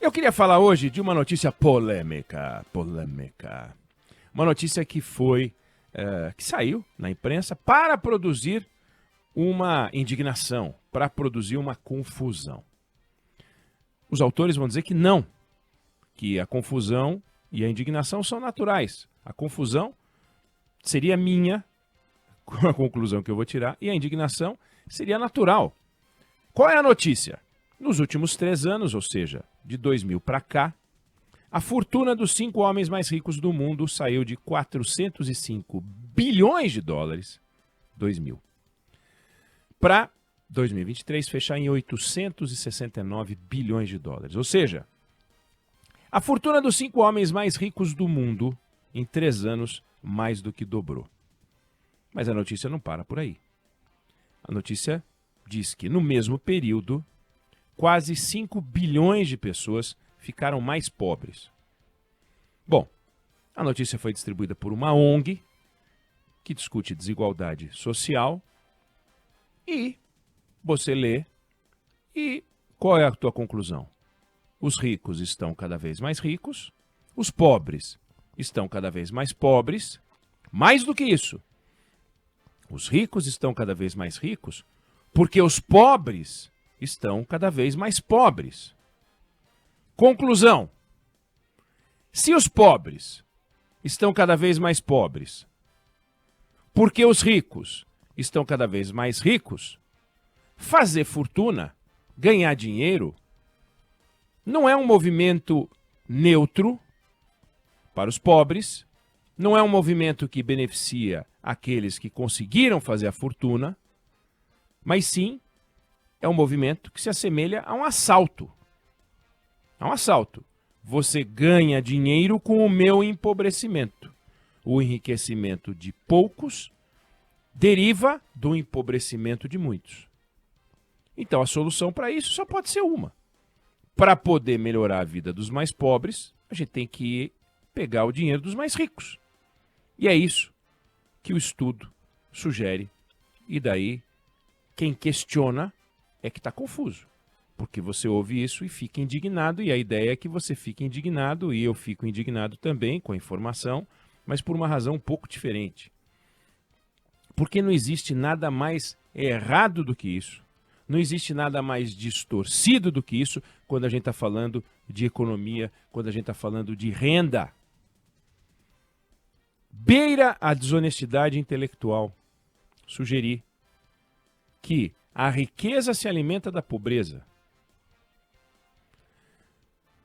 Eu queria falar hoje de uma notícia polêmica. Uma notícia que que saiu na imprensa para produzir uma indignação, para produzir uma confusão. Os autores vão dizer que não, que a confusão e a indignação são naturais. A confusão seria minha, com a conclusão que eu vou tirar, e a indignação seria natural. Qual é a notícia? Nos últimos 3 anos, ou seja, de 2000 para cá, a fortuna dos 5 homens mais ricos do mundo saiu de 405 bilhões de dólares, 2000, para 2023 fechar em 869 bilhões de dólares. Ou seja, a fortuna dos 5 homens mais ricos do mundo, em 3 anos, mais do que dobrou. Mas a notícia não para por aí. A notícia diz que, no mesmo período, quase 5 bilhões de pessoas ficaram mais pobres. Bom, a notícia foi distribuída por uma ONG que discute desigualdade social e você lê e qual é a tua conclusão? Os ricos estão cada vez mais ricos, os pobres estão cada vez mais pobres, mais do que isso. Os ricos estão cada vez mais ricos porque os pobres estão cada vez mais pobres. Conclusão: se os pobres estão cada vez mais pobres porque os ricos estão cada vez mais ricos, fazer fortuna, ganhar dinheiro, não é um movimento neutro para os pobres, não é um movimento que beneficia aqueles que conseguiram fazer a fortuna, mas sim é um movimento que se assemelha a um assalto. É um assalto. Você ganha dinheiro com o meu empobrecimento. O enriquecimento de poucos deriva do empobrecimento de muitos. Então a solução para isso só pode ser uma. Para poder melhorar a vida dos mais pobres, a gente tem que pegar o dinheiro dos mais ricos. E é isso que o estudo sugere. E daí, quem questiona é que está confuso. Porque você ouve isso e fica indignado, e a ideia é que você fique indignado, e eu fico indignado também com a informação, mas por uma razão um pouco diferente. Porque não existe nada mais errado do que isso. Não existe nada mais distorcido do que isso quando a gente está falando de economia, quando a gente está falando de renda. Beira a desonestidade intelectual sugerir que a riqueza se alimenta da pobreza.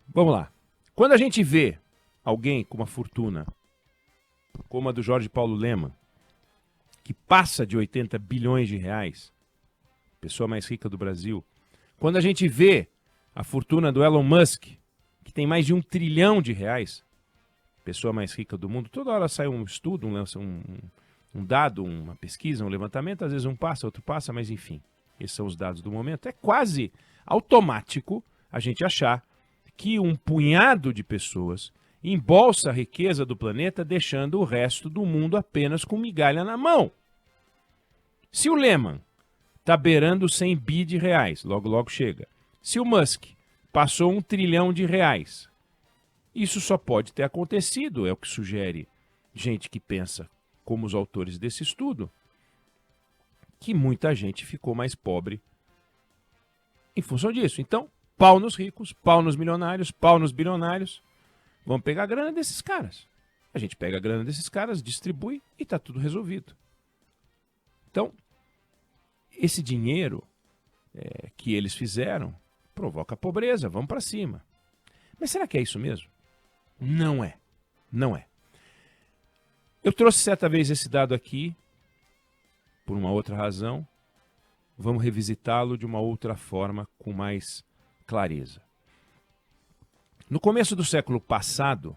Vamos lá. Quando a gente vê alguém com uma fortuna, como a do Jorge Paulo Lemann, que passa de 80 bilhões de reais, pessoa mais rica do Brasil, quando a gente vê a fortuna do Elon Musk, que tem mais de 1 trilhão de reais, pessoa mais rica do mundo, toda hora sai um estudo, um dado, uma pesquisa, um levantamento, às vezes um passa, outro passa, mas enfim, esses são os dados do momento. É quase automático a gente achar que um punhado de pessoas embolsa a riqueza do planeta, deixando o resto do mundo apenas com migalha na mão. Se o Lemann está beirando 100 bi de reais, logo logo chega. Se o Musk passou 1 trilhão de reais, isso só pode ter acontecido, é o que sugere gente que pensa como os autores desse estudo, que muita gente ficou mais pobre em função disso. Então, pau nos ricos, pau nos milionários, pau nos bilionários. Vamos pegar a grana desses caras. A gente pega a grana desses caras, distribui e está tudo resolvido. Então, esse dinheiro que eles fizeram provoca pobreza, vamos para cima. Mas será que é isso mesmo? Não é. Não é. Eu trouxe certa vez esse dado aqui, por uma outra razão. Vamos revisitá-lo de uma outra forma, com mais clareza. No começo do século passado,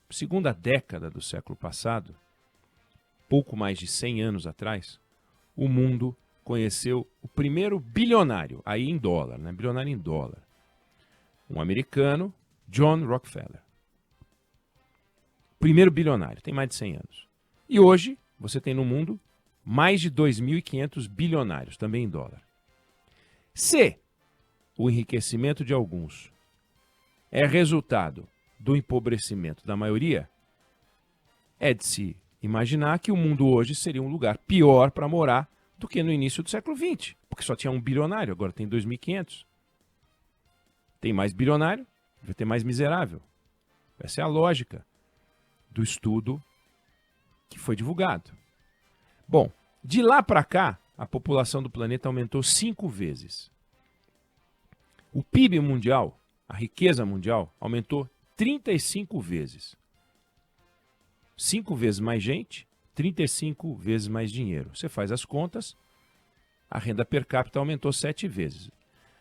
segunda década do século passado, pouco mais de 100 anos atrás, o mundo conheceu o primeiro bilionário, aí em dólar, né? Bilionário em dólar. Um americano, John Rockefeller. Primeiro bilionário, tem mais de 100 anos. E hoje, você tem no mundo mais de 2.500 bilionários, também em dólar. Se o enriquecimento de alguns é resultado do empobrecimento da maioria, é de se imaginar que o mundo hoje seria um lugar pior para morar do que no início do século XX, porque só tinha um bilionário, agora tem 2.500. Tem mais bilionário, vai ter mais miserável. Essa é a lógica do estudo que foi divulgado. Bom, de lá para cá, a população do planeta aumentou 5 vezes. O PIB mundial, a riqueza mundial, aumentou 35 vezes. 5 vezes mais gente, 35 vezes mais dinheiro. Você faz as contas, a renda per capita aumentou 7 vezes.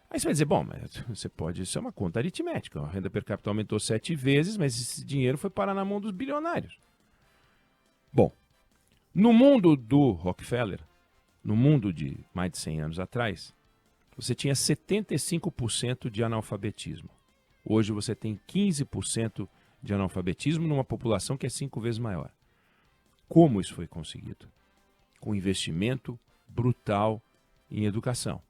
Aí você vai dizer, bom, mas você pode, isso é uma conta aritmética. A renda per capita aumentou 7 vezes, mas esse dinheiro foi parar na mão dos bilionários. Bom, no mundo do Rockefeller, no mundo de mais de 100 anos atrás, você tinha 75% de analfabetismo. Hoje você tem 15% de analfabetismo numa população que é 5 vezes maior. Como isso foi conseguido? Com investimento brutal em educação.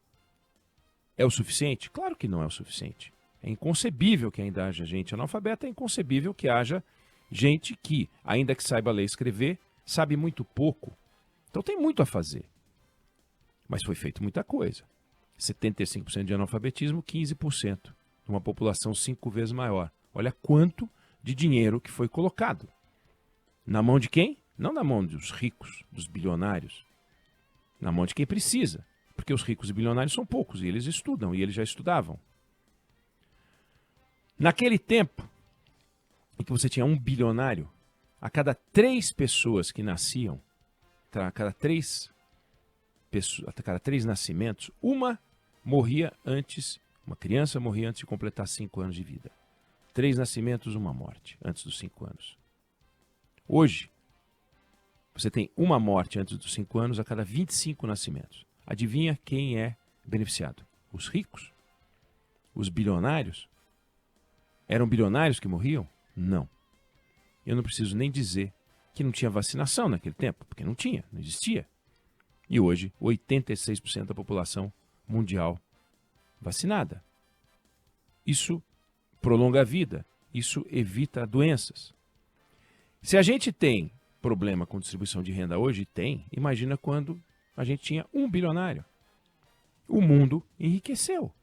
É o suficiente? Claro que não é o suficiente. É inconcebível que ainda haja gente analfabeta, é inconcebível que haja gente que, ainda que saiba ler e escrever, sabe muito pouco. Então tem muito a fazer. Mas foi feito muita coisa. 75% de analfabetismo, 15%. Uma população 5 vezes maior. Olha quanto de dinheiro que foi colocado. Na mão de quem? Não na mão dos ricos, dos bilionários. Na mão de quem precisa. Porque os ricos e bilionários são poucos e eles estudam, e eles já estudavam. Naquele tempo em que você tinha um bilionário, a cada 3 pessoas que nasciam, a cada 3 nascimentos, uma criança morria antes de completar 5 anos de vida. 3 nascimentos, uma morte antes dos 5 anos. Hoje, você tem uma morte antes dos 5 anos a cada 25 nascimentos. Adivinha quem é beneficiado? Os ricos? Os bilionários? Eram bilionários que morriam? Não. Eu não preciso nem dizer que não tinha vacinação naquele tempo, porque não tinha, não existia. E hoje, 86% da população mundial vacinada. Isso prolonga a vida, isso evita doenças. Se a gente tem problema com distribuição de renda hoje, imagina quando a gente tinha um bilionário. O mundo enriqueceu.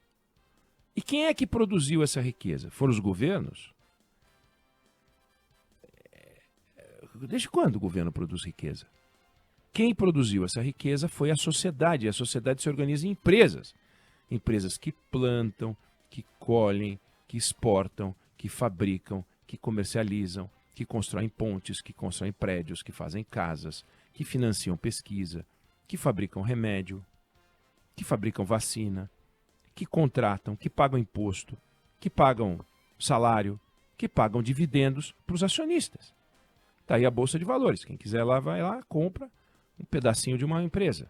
E quem é que produziu essa riqueza? Foram os governos? Desde quando o governo produz riqueza? Quem produziu essa riqueza foi a sociedade. E a sociedade se organiza em empresas. Empresas que plantam, que colhem, que exportam, que fabricam, que comercializam, que constroem pontes, que constroem prédios, que fazem casas, que financiam pesquisa, que fabricam remédio, que fabricam vacina, que contratam, que pagam imposto, que pagam salário, que pagam dividendos para os acionistas. Está aí a Bolsa de Valores. Quem quiser lá, vai lá, compra um pedacinho de uma empresa.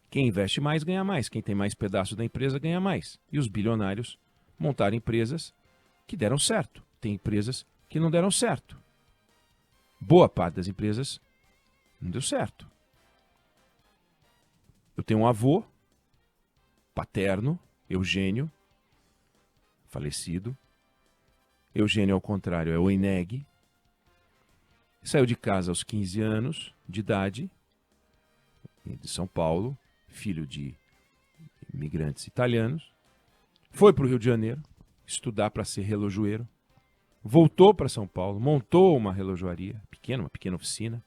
Quem investe mais, ganha mais. Quem tem mais pedaço da empresa, ganha mais. E os bilionários montaram empresas que deram certo. Tem empresas que não deram certo. Boa parte das empresas não deu certo. Eu tenho um avô paterno, Eugênio, falecido. Eugênio, ao contrário, é o Eneg. Saiu de casa aos 15 anos de idade, de São Paulo, filho de imigrantes italianos. Foi para o Rio de Janeiro estudar para ser relojoeiro. Voltou para São Paulo, montou uma relojoaria pequena, uma pequena oficina,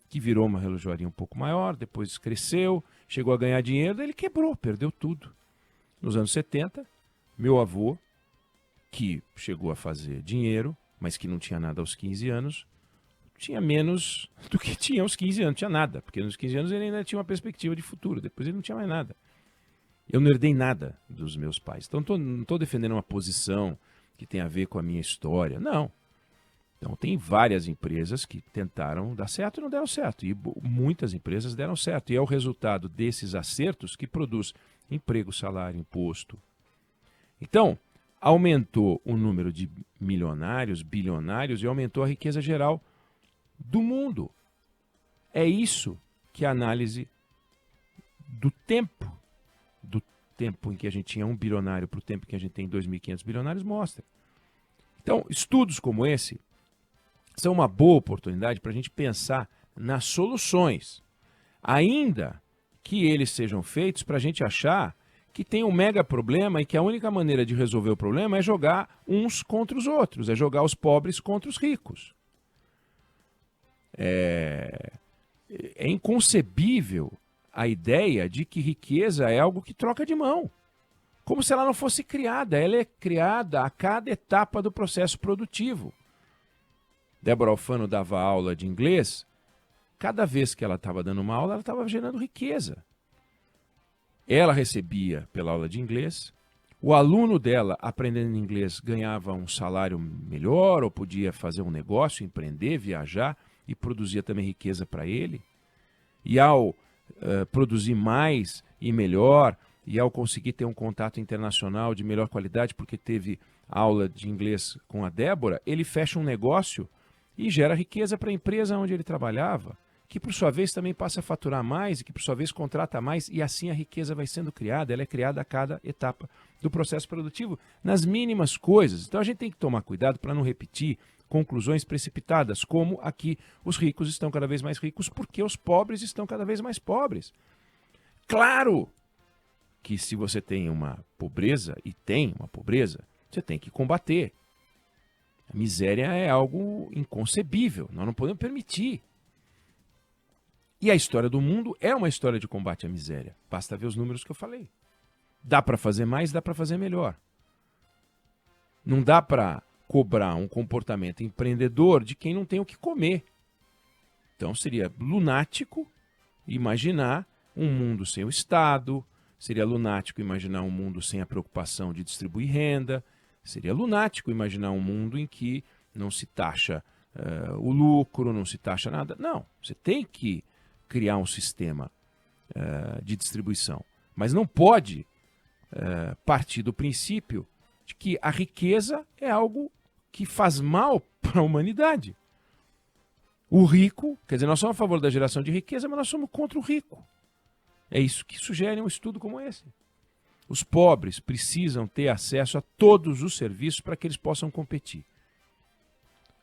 que virou uma relojoaria um pouco maior, depois cresceu, chegou a ganhar dinheiro, daí ele quebrou, perdeu tudo. Nos anos 70, meu avô, que chegou a fazer dinheiro, mas que não tinha nada aos 15 anos, tinha menos do que tinha aos 15 anos, não tinha nada, porque nos 15 anos ele ainda tinha uma perspectiva de futuro, depois ele não tinha mais nada. Eu não herdei nada dos meus pais, então não estou defendendo uma posição que tem a ver com a minha história, não. Então tem várias empresas que tentaram dar certo e não deram certo, e muitas empresas deram certo, e é o resultado desses acertos que produz emprego, salário, imposto. Então, aumentou o número de milionários, bilionários e aumentou a riqueza geral do mundo. É isso que a análise do tempo em que a gente tinha um bilionário para o tempo que a gente tem 2.500 bilionários mostra. Então, estudos como esse são uma boa oportunidade para a gente pensar nas soluções, ainda que eles sejam feitos para a gente achar que tem um mega problema e que a única maneira de resolver o problema é jogar uns contra os outros, é jogar os pobres contra os ricos. É inconcebível a ideia de que riqueza é algo que troca de mão. Como se ela não fosse criada. Ela é criada a cada etapa do processo produtivo. Débora Alfano dava aula de inglês. Cada vez que ela estava dando uma aula, ela estava gerando riqueza. Ela recebia pela aula de inglês. O aluno dela, aprendendo inglês, ganhava um salário melhor ou podia fazer um negócio, empreender, viajar e produzia também riqueza para ele. E ao produzir mais e melhor, e ao conseguir ter um contato internacional de melhor qualidade, porque teve aula de inglês com a Débora, ele fecha um negócio e gera riqueza para a empresa onde ele trabalhava, que por sua vez também passa a faturar mais e que por sua vez contrata mais, e assim a riqueza vai sendo criada, ela é criada a cada etapa do processo produtivo, nas mínimas coisas. Então a gente tem que tomar cuidado para não repetir conclusões precipitadas, como aqui os ricos estão cada vez mais ricos porque os pobres estão cada vez mais pobres. Claro que se você tem uma pobreza, e tem uma pobreza, você tem que combater. A miséria é algo inconcebível, nós não podemos permitir. E a história do mundo é uma história de combate à miséria. Basta ver os números que eu falei. Dá para fazer mais, dá para fazer melhor. Não dá para cobrar um comportamento empreendedor de quem não tem o que comer. Então seria lunático imaginar um mundo sem o Estado, seria lunático imaginar um mundo sem a preocupação de distribuir renda, seria lunático imaginar um mundo em que não se taxa o lucro, não se taxa nada. Não, você tem que criar um sistema de distribuição, mas não pode partir do princípio de que a riqueza é algo que faz mal para a humanidade. O rico, quer dizer, nós somos a favor da geração de riqueza, mas nós somos contra o rico. É isso que sugere um estudo como esse. Os pobres precisam ter acesso a todos os serviços para que eles possam competir.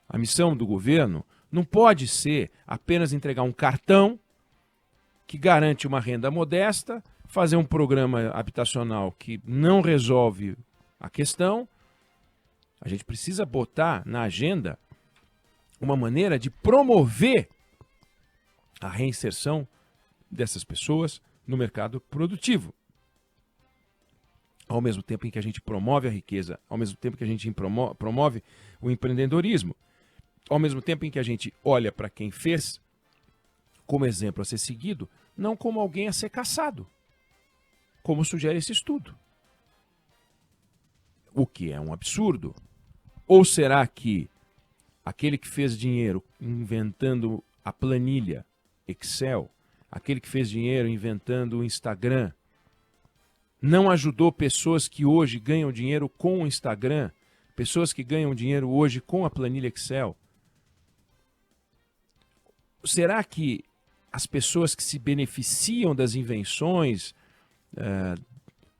A missão do governo não pode ser apenas entregar um cartão que garante uma renda modesta, fazer um programa habitacional que não resolve a questão. A gente precisa botar na agenda uma maneira de promover a reinserção dessas pessoas no mercado produtivo. Ao mesmo tempo em que a gente promove a riqueza, ao mesmo tempo que a gente promove o empreendedorismo, ao mesmo tempo em que a gente olha para quem fez como exemplo a ser seguido, não como alguém a ser caçado, como sugere esse estudo. O que é um absurdo. Ou será que aquele que fez dinheiro inventando a planilha Excel, aquele que fez dinheiro inventando o Instagram, não ajudou pessoas que hoje ganham dinheiro com o Instagram, pessoas que ganham dinheiro hoje com a planilha Excel? Será que as pessoas que se beneficiam das invenções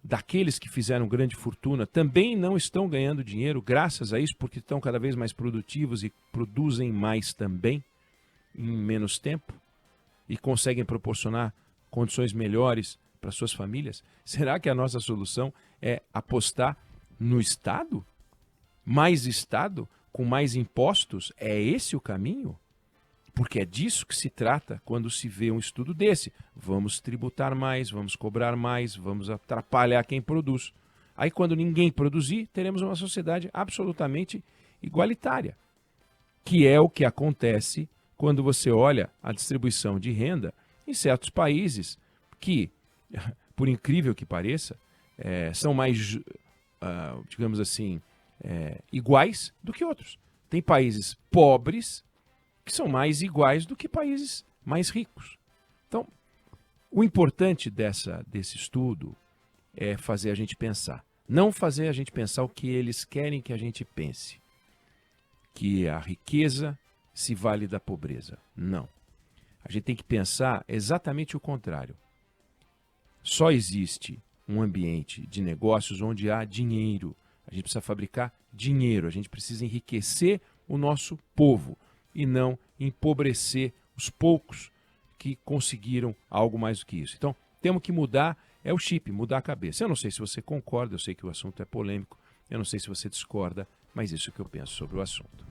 daqueles que fizeram grande fortuna também não estão ganhando dinheiro graças a isso, porque estão cada vez mais produtivos e produzem mais também, em menos tempo, e conseguem proporcionar condições melhores para suas famílias? Será que a nossa solução é apostar no Estado? Mais Estado, com mais impostos? É esse o caminho? Porque é disso que se trata quando se vê um estudo desse. Vamos tributar mais, vamos cobrar mais, vamos atrapalhar quem produz. Aí quando ninguém produzir, teremos uma sociedade absolutamente igualitária, que é o que acontece quando você olha a distribuição de renda em certos países que, por incrível que pareça, são mais, digamos assim, iguais do que outros. Tem países pobres que são mais iguais do que países mais ricos. Então, o importante desse estudo é fazer a gente pensar. Não fazer a gente pensar o que eles querem que a gente pense. Que a riqueza se vale da pobreza. Não. A gente tem que pensar exatamente o contrário. Só existe um ambiente de negócios onde há dinheiro. A A gente precisa fabricar dinheiro, a gente precisa enriquecer o nosso povo e não empobrecer os poucos que conseguiram algo mais do que isso. Então, temos que mudar o chip, mudar a cabeça. Eu não sei se você concorda, eu sei que o assunto é polêmico, eu não sei se você discorda, mas isso é o que eu penso sobre o assunto.